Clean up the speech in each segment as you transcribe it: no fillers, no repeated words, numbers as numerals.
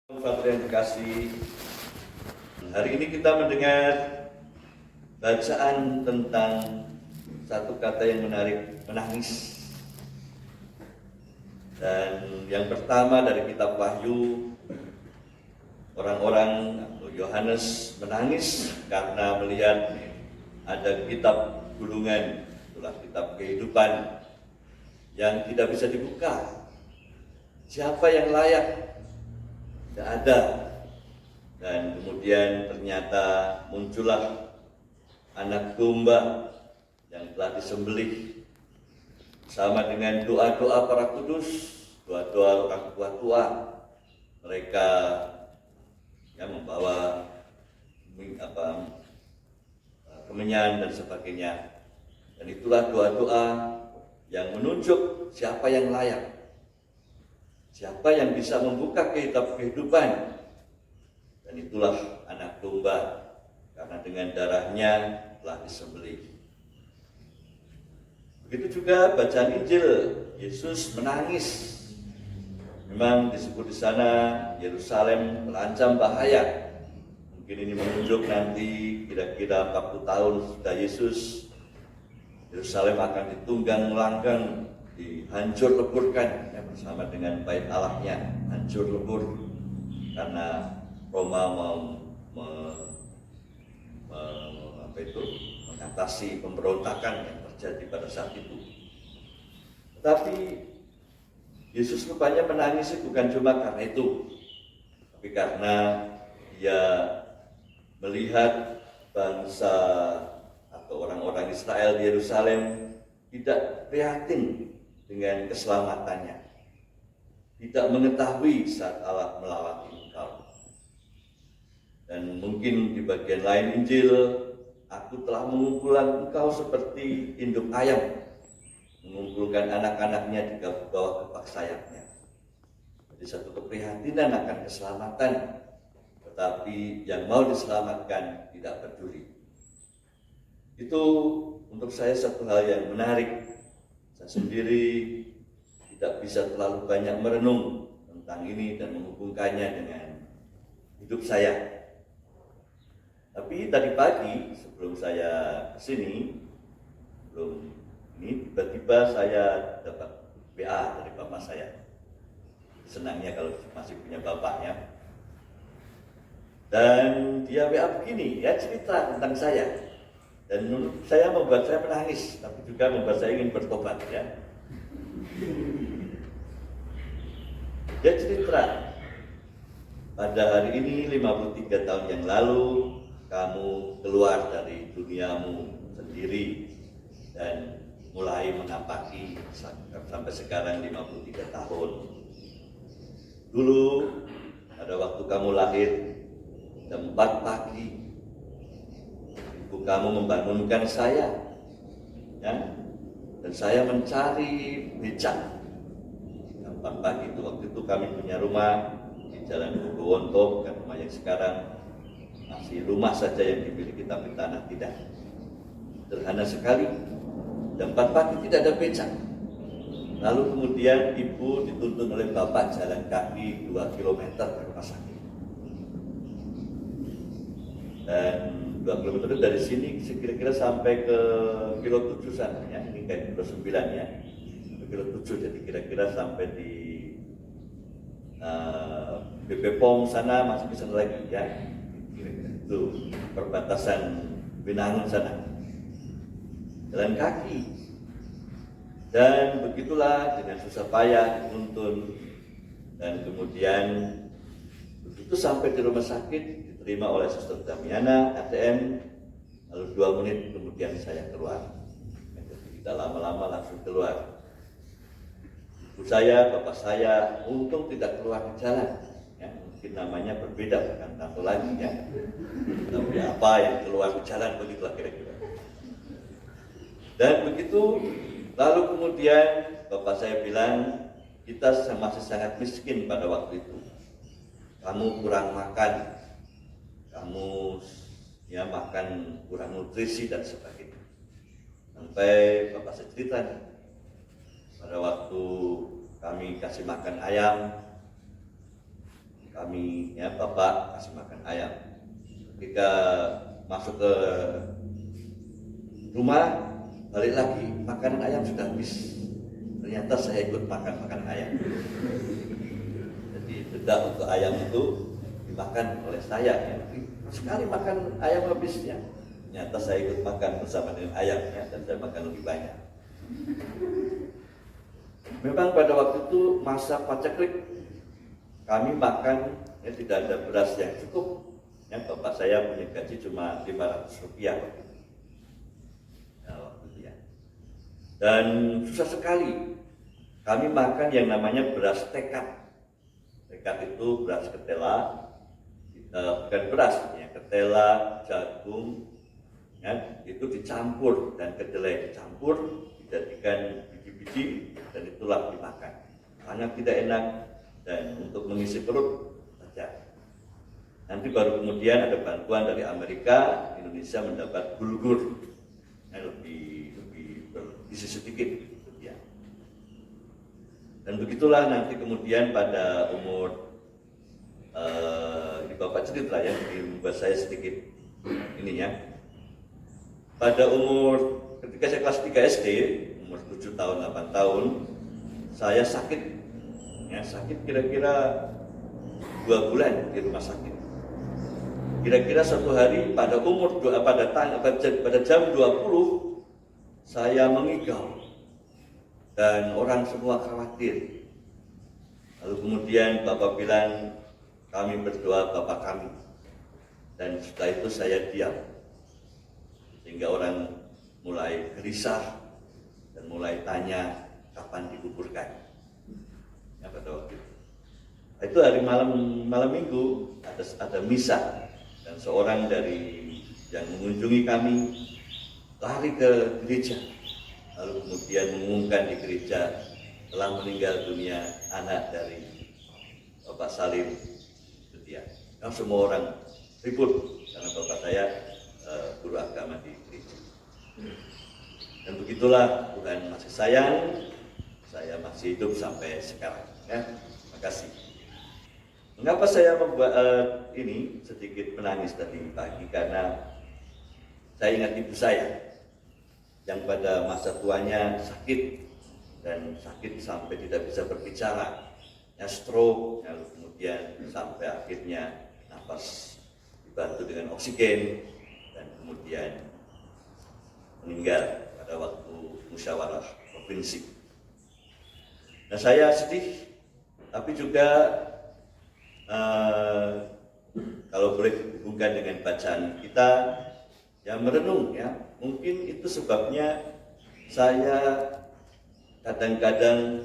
Father yang dikasih, hari ini kita mendengar bacaan tentang satu kata yang menarik, menangis. Dan yang pertama dari kitab Wahyu, orang-orang atau Yohanes menangis karena melihat ada kitab gulungan, itulah kitab kehidupan yang tidak bisa dibuka. Siapa yang layak? Tidak ada. Dan kemudian ternyata muncullah anak domba yang telah disembelih bersama dengan doa-doa para kudus, doa-doa orang tua-tua. Mereka yang membawa kemenyan dan sebagainya. Dan itulah doa-doa yang menunjuk siapa yang layak, siapa yang bisa membuka kitab kehidupan. Dan itulah anak domba, karena dengan darahnya telah disembelih. Begitu juga bacaan Injil, Yesus menangis. Memang disebut di sana Yerusalem terancam bahaya. Mungkin ini menunjuk nanti kira-kira 40 tahun sudah Yesus, Yerusalem akan ditunggang langgang, dihancur leburkan bersama dengan bait Allahnya, hancur lebur karena Roma mau mengatasi pemberontakan yang terjadi pada saat itu. Tetapi Yesus rupanya menangis bukan cuma karena itu, tapi karena dia melihat bangsa atau orang-orang Israel di Yerusalem tidak prihatin dengan keselamatannya, tidak mengetahui saat Allah melawati engkau. Dan mungkin di bagian lain Injil, aku telah mengumpulkan engkau seperti induk ayam mengumpulkan anak-anaknya di bawah kepak sayapnya. Jadi satu keprihatinan akan keselamatan, tetapi yang mau diselamatkan tidak peduli. Itu untuk saya satu hal yang menarik. Saya sendiri tidak bisa terlalu banyak merenung tentang ini dan menghubungkannya dengan hidup saya. Tapi tadi pagi sebelum saya kesini, tiba-tiba saya dapat WA dari bapak saya. Senangnya kalau masih punya bapaknya. Dan dia WA begini, ya cerita tentang saya. Dan menurut saya membuat saya menangis, tapi juga membuat saya ingin bertobat ya. Dia cerita, pada hari ini 53 tahun yang lalu kamu keluar dari duniamu sendiri dan mulai menapaki sampai sekarang 53 tahun. Dulu pada waktu kamu lahir jam 4 pagi, ibu kamu membangunkan saya, ya, dan saya mencari becak. Jam 4 pagi itu, waktu itu kami punya rumah di Jalan Bogowonto, bukan rumah yang sekarang, masih rumah saja yang dimiliki tapi tanah tidak. Sederhana sekali. Jam 4 pagi tidak ada becak. Lalu kemudian ibu dituntun oleh bapak jalan kaki 2 km ke rumah sakit. Dan 2 km itu dari sini kira-kira sampai ke kilo 7 sana ya. Ini kayak kilo 9 ya. Kilo 7, jadi kira-kira sampai di BP POM sana masih bisa lagi ya. Kira-kira itu perbatasan Binangun sana. Jalan kaki. Dan begitulah dengan susah payah dituntun. Dan kemudian begitu sampai di rumah sakit diterima oleh Suster Damiana ATM, lalu 2 menit kemudian saya keluar. Jadi tidak lama-lama langsung keluar. Ibu saya, bapak saya untung tidak keluar ke jalan. Ya, mungkin namanya berbeda, bukan tato lagi ya. Tapi apa yang keluar ke jalan, begitulah kira-kira. Dan begitu, lalu kemudian bapak saya bilang, kita masih sangat miskin pada waktu itu. Kamu kurang makan, kamu ya makan kurang nutrisi dan sebagainya. Sampai bapak saya cerita, pada waktu kami kasih makan ayam, kami ya bapak kasih makan ayam. Ketika masuk ke rumah, balik lagi makanan ayam sudah habis. Ternyata saya ikut makan ayam. Jadi benda untuk ayam itu dimakan oleh saya ya. Sekali makan ayam habisnya. Ternyata saya ikut makan bersama dengan ayam ya, dan saya makan lebih banyak. Memang pada waktu itu masa paceklik, kami makan ya, tidak ada beras yang cukup. Ya, bapak saya punya gaji cuma 500 rupiah ya, waktu itu ya. Dan susah sekali kami makan yang namanya beras tekad. Tekad itu beras ketela, bukan beras ya, ketela, jagung ya, itu dicampur dan kedelai dicampur, dijadikan biji-biji dan itulah dimakan. Sangat tidak enak dan untuk mengisi perut saja. Nanti baru kemudian ada bantuan dari Amerika, Indonesia mendapat bulgur yang lebih bergizi sedikit ya. Dan begitulah nanti kemudian pada umur ini bapak cerita ya, membuat saya sedikit ini ya. Pada umur ketika saya kelas 3 SD, umur 7 tahun, 8 tahun, saya sakit. Ya, sakit kira-kira 2 bulan di rumah sakit. Kira-kira suatu hari pada pada jam 20, saya mengigau. Dan orang semua khawatir. Lalu kemudian Bapak bilang, kami berdoa Bapak kami. Dan setelah itu saya diam. Sehingga orang mulai gelisah dan mulai tanya kapan dikuburkan. Ya, pada waktu itu. Itu hari malam minggu ada misa dan seorang dari yang mengunjungi kami lari ke gereja. Lalu kemudian mengumumkan di gereja telah meninggal dunia anak dari Bapak Salim Setia. Nah, semua orang ribut karena bapak saya guru agama di gereja. Dan begitulah Tuhan masih sayang, saya masih hidup sampai sekarang. Ya, terima kasih. Mengapa saya membuat ini sedikit menangis tadi pagi? Karena saya ingat ibu saya yang pada masa tuanya sakit dan sakit sampai tidak bisa berbicara, ya stroke, lalu kemudian sampai akhirnya nafas dibantu dengan oksigen dan kemudian meninggal pada waktu musyawarah provinsi. Nah, saya sedih, tapi juga kalau boleh dihubungkan dengan bacaan kita yang merenung ya, mungkin itu sebabnya saya kadang-kadang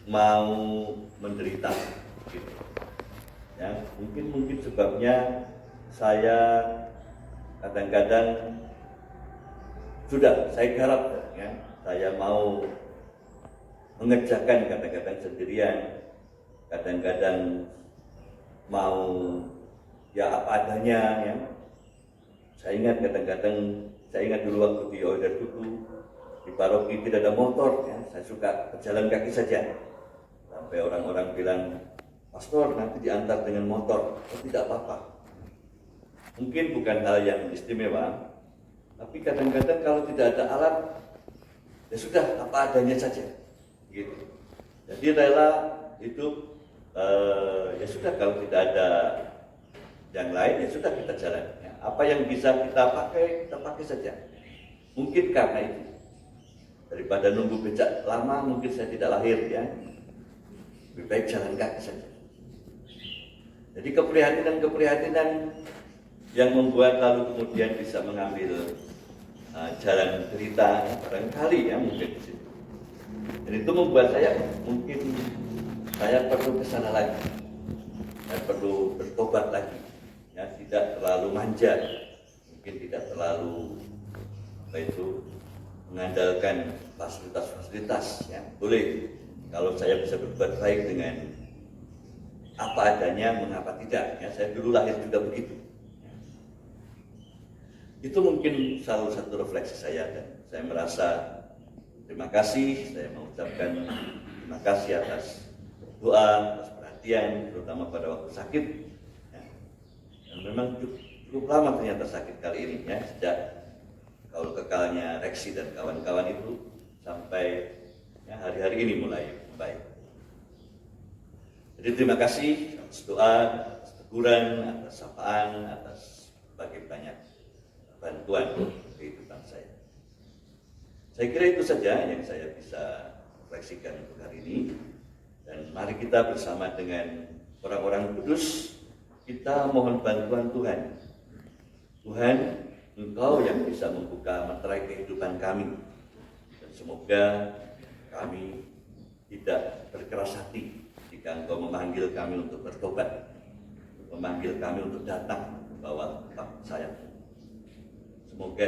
mau menderita gitu. Ya, mungkin sebabnya saya kadang-kadang saya garap ya, saya mau mengerjakan kadang-kadang sendirian, kadang-kadang mau ya apa adanya ya. Saya ingat dulu waktu di Oider dulu di paroki tidak ada motor ya, saya suka berjalan kaki saja. Sampai orang-orang bilang, "Pastor, nanti diantar dengan motor." Oh, tidak apa-apa. Mungkin bukan hal yang istimewa, tapi kadang-kadang kalau tidak ada alat, ya sudah apa adanya saja. Gitu. Jadi rela hidup, ya sudah kalau tidak ada yang lain ya sudah kita jalan. Ya. Apa yang bisa kita pakai saja. Mungkin karena itu daripada nunggu becak lama, mungkin saya tidak lahir ya. Lebih baik jalan kaki saja. Jadi keprihatinan yang membuat lalu kemudian bisa mengambil jalan cerita barangkali ya mungkin di situ. Dan itu membuat saya mungkin saya perlu ke sana lagi, saya perlu bertobat lagi, ya tidak terlalu manja, mungkin tidak terlalu mengandalkan fasilitas-fasilitas, ya boleh kalau saya bisa berbuat baik dengan apa adanya, mengapa tidak? Ya saya dulu lahir juga begitu. Itu mungkin salah satu refleksi saya dan saya merasa terima kasih, saya mengucapkan terima kasih atas doa, atas perhatian. perhatian, terutama pada waktu sakit. Ya. Dan memang cukup lama ternyata sakit kali ini, ya, sejak kaul kekalnya Reksi dan kawan-kawan itu sampai ya, hari-hari ini mulai baik. Jadi terima kasih atas doa, atas teguran, atas sapaan, atas berbagai banyak bantuan kehidupan saya. Saya kira itu saja yang saya bisa refleksikan untuk hari ini. Dan mari kita bersama dengan orang-orang kudus, kita mohon bantuan Tuhan. Tuhan, Engkau yang bisa membuka materai kehidupan kami. Dan semoga kami tidak berkeras hati jika Engkau memanggil kami untuk bertobat, memanggil kami untuk datang ke bawah sayap. Semoga